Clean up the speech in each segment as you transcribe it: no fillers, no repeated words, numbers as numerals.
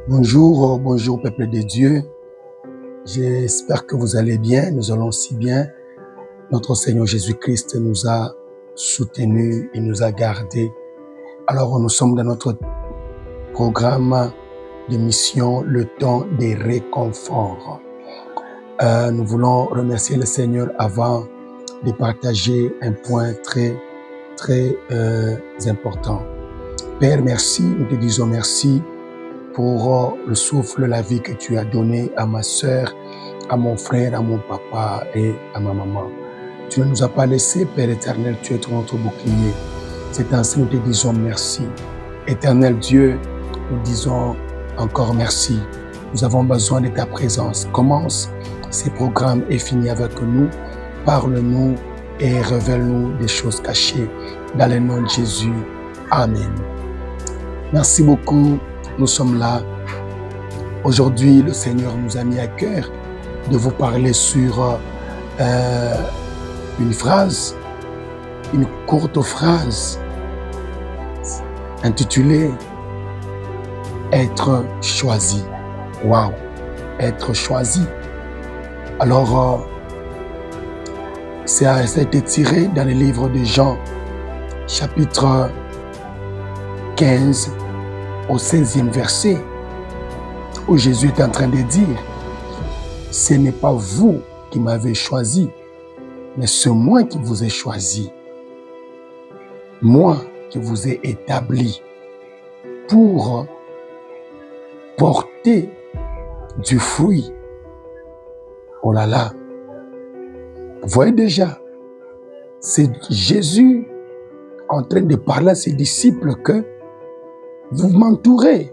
Bonjour, bonjour peuple de Dieu. J'espère que vous allez bien. Nous allons si bien. Notre Seigneur Jésus-Christ nous a soutenus et nous a gardés. Alors nous sommes dans notre programme de mission, le temps des réconforts. Nous voulons remercier le Seigneur avant de partager un point très important. Père, merci, nous te disons merci pour le souffle, la vie que tu as donné à ma sœur, à mon frère, à mon papa et à ma maman. Tu ne nous as pas laissé, Père éternel, tu es notre bouclier. C'est ainsi nous te disons merci. Éternel Dieu, nous disons encore merci. Nous avons besoin de ta présence. Commence ces programmes et finis avec nous. Parle-nous et révèle-nous des choses cachées. Dans le nom de Jésus. Amen. Merci beaucoup. Nous sommes là. Aujourd'hui, le Seigneur nous a mis à cœur de vous parler sur une phrase, une courte phrase intitulée « Être choisi ». Waouh! Être choisi. Alors, ça a été tiré dans le livre de Jean, chapitre 15, au 16e verset, où Jésus est en train de dire « Ce n'est pas vous qui m'avez choisi, mais c'est moi qui vous ai choisi. Moi qui vous ai établi pour porter du fruit. » Oh là là! Vous voyez déjà, c'est Jésus en train de parler à ses disciples que vous m'entourez.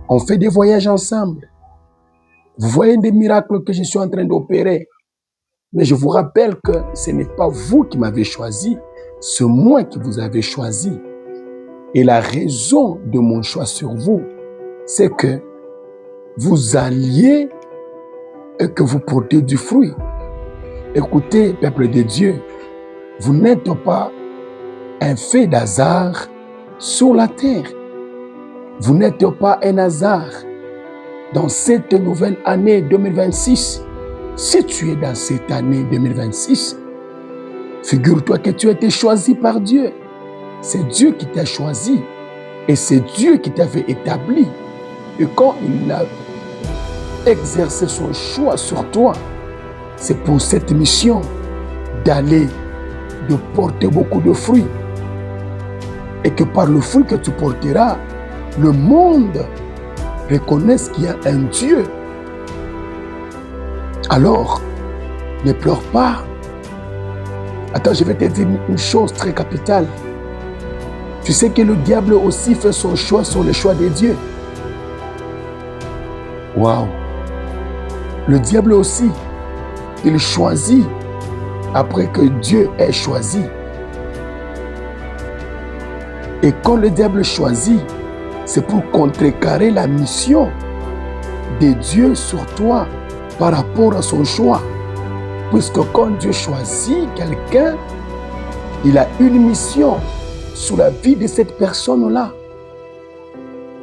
On fait des voyages ensemble. Vous voyez des miracles que je suis en train d'opérer. Mais je vous rappelle que ce n'est pas vous qui m'avez choisi, c'est moi qui vous avez choisi. Et la raison de mon choix sur vous, c'est que vous alliez et que vous portez du fruit. Écoutez, peuple de Dieu, vous n'êtes pas un fait d'hasard sur la terre. Vous n'êtes pas un hasard dans cette nouvelle année 2026. Si tu es dans cette année 2026, figure-toi que tu as été choisi par Dieu. C'est Dieu qui t'a choisi et c'est Dieu qui t'avait établi. Et quand il a exercé son choix sur toi, c'est pour cette mission d'aller, de porter beaucoup de fruits. Et que par le fruit que tu porteras, le monde reconnaisse qu'il y a un Dieu. Alors, ne pleure pas. Attends, je vais te dire une chose très capitale. Tu sais que le diable aussi fait son choix sur le choix de Dieu. Waouh! Le diable aussi, il choisit après que Dieu ait choisi. Et quand le diable choisit, c'est pour contrecarrer la mission de Dieu sur toi par rapport à son choix. Puisque quand Dieu choisit quelqu'un, il a une mission sur la vie de cette personne-là.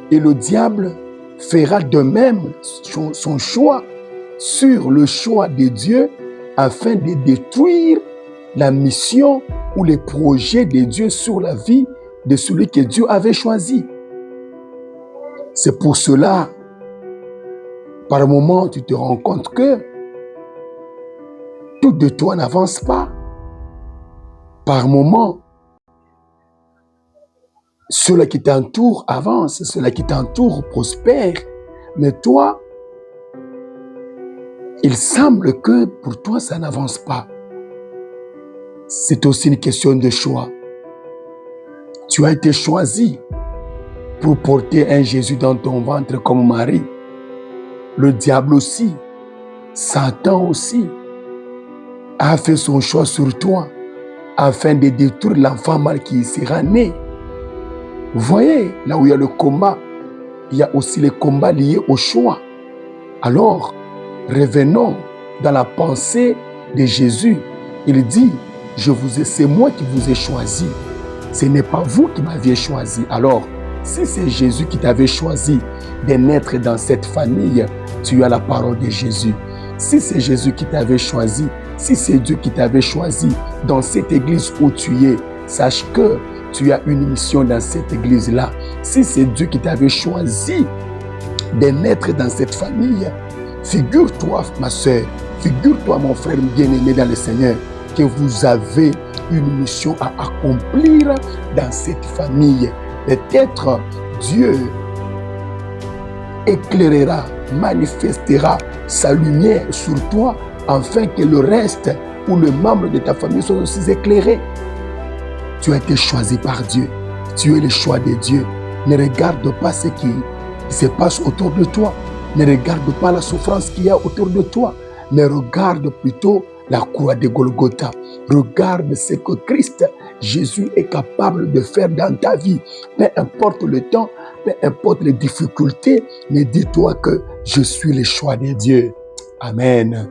Et le diable fera de même son choix sur le choix de Dieu afin de détruire la mission ou les projets de Dieu sur la vie de celui que Dieu avait choisi. C'est pour cela, par moment, tu te rends compte que tout de toi n'avance pas. Par moment, ceux qui t'entourent avancent, ceux qui t'entourent prospèrent. Mais toi, il semble que pour toi, ça n'avance pas. C'est aussi une question de choix. Tu as été choisi pour porter un Jésus dans ton ventre comme Marie. Le diable aussi, Satan aussi, a fait son choix sur toi afin de détruire l'enfant mal qui sera né. Vous voyez, là où il y a le combat, il y a aussi les combats liés au choix. Alors, revenons dans la pensée de Jésus. Il dit, c'est moi qui vous ai choisi. Ce n'est pas vous qui m'aviez choisi. Alors, Si c'est Jésus qui t'avait choisi de naître dans cette famille, tu as la parole de Jésus. Si c'est Jésus qui t'avait choisi, si c'est Dieu qui t'avait choisi dans cette église où tu es, sache que tu as une mission dans cette église-là. Si c'est Dieu qui t'avait choisi de naître dans cette famille, figure-toi, ma soeur, figure-toi, mon frère bien-aimé dans le Seigneur, que vous avez une mission à accomplir dans cette famille. Peut-être Dieu éclairera, manifestera sa lumière sur toi, afin que le reste ou le membre de ta famille soit aussi éclairé. Tu as été choisi par Dieu. Tu es le choix de Dieu. Ne regarde pas ce qui se passe autour de toi. Ne regarde pas la souffrance qu'il y a autour de toi. Mais regarde plutôt la croix de Golgotha. Regarde ce que Christ, Jésus, est capable de faire dans ta vie. Peu importe le temps, peu importe les difficultés, mais dis-toi que je suis le choix de Dieu. Amen.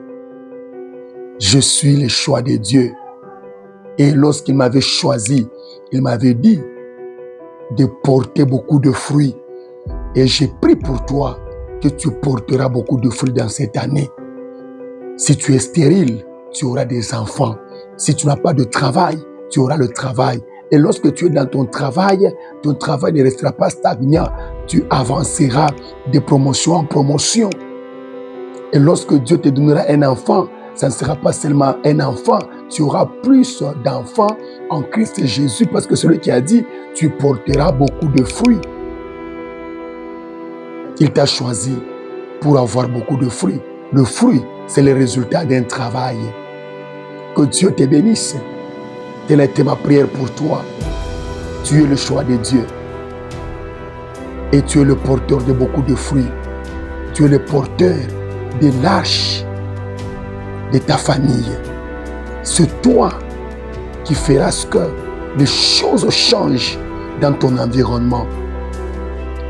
Je suis le choix de Dieu. Et lorsqu'il m'avait choisi, il m'avait dit de porter beaucoup de fruits. Et j'ai pris pour toi que tu porteras beaucoup de fruits dans cette année. Si tu es stérile, tu auras des enfants. Si tu n'as pas de travail, tu auras le travail. Et lorsque tu es dans ton travail ne restera pas stagnant. Tu avanceras de promotion en promotion. Et lorsque Dieu te donnera un enfant, ça ne sera pas seulement un enfant, tu auras plus d'enfants en Christ Jésus, parce que celui qui a dit, tu porteras beaucoup de fruits. Il t'a choisi pour avoir beaucoup de fruits. Le fruit, c'est le résultat d'un travail. Que Dieu te bénisse. Telle a été ma prière pour toi. Tu es le choix de Dieu. Et tu es le porteur de beaucoup de fruits. Tu es le porteur de l'arche de ta famille. C'est toi qui feras ce que les choses changent dans ton environnement.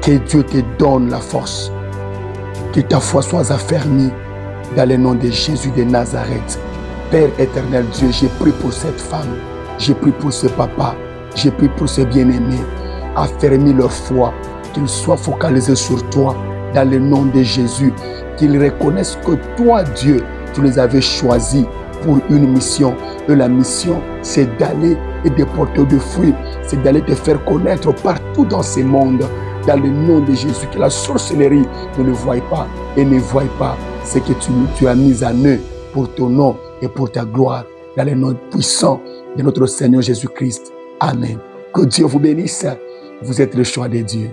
Que Dieu te donne la force. Que ta foi soit affermie dans le nom de Jésus de Nazareth. Père éternel Dieu, j'ai prié pour cette femme. J'ai prié pour ce papa. J'ai prié pour ce bien-aimé. Affermis leur foi. Qu'ils soient focalisés sur toi dans le nom de Jésus. Qu'ils reconnaissent que toi, Dieu, tu les avais choisis pour une mission. Et la mission, c'est d'aller et de porter de fruits. C'est d'aller te faire connaître partout dans ce monde. Dans le nom de Jésus, que la sorcellerie ne le voie pas et ne voie pas ce que tu as mis en eux pour ton nom et pour ta gloire. Dans le nom puissant de notre Seigneur Jésus-Christ. Amen. Que Dieu vous bénisse. Vous êtes le choix de Dieu.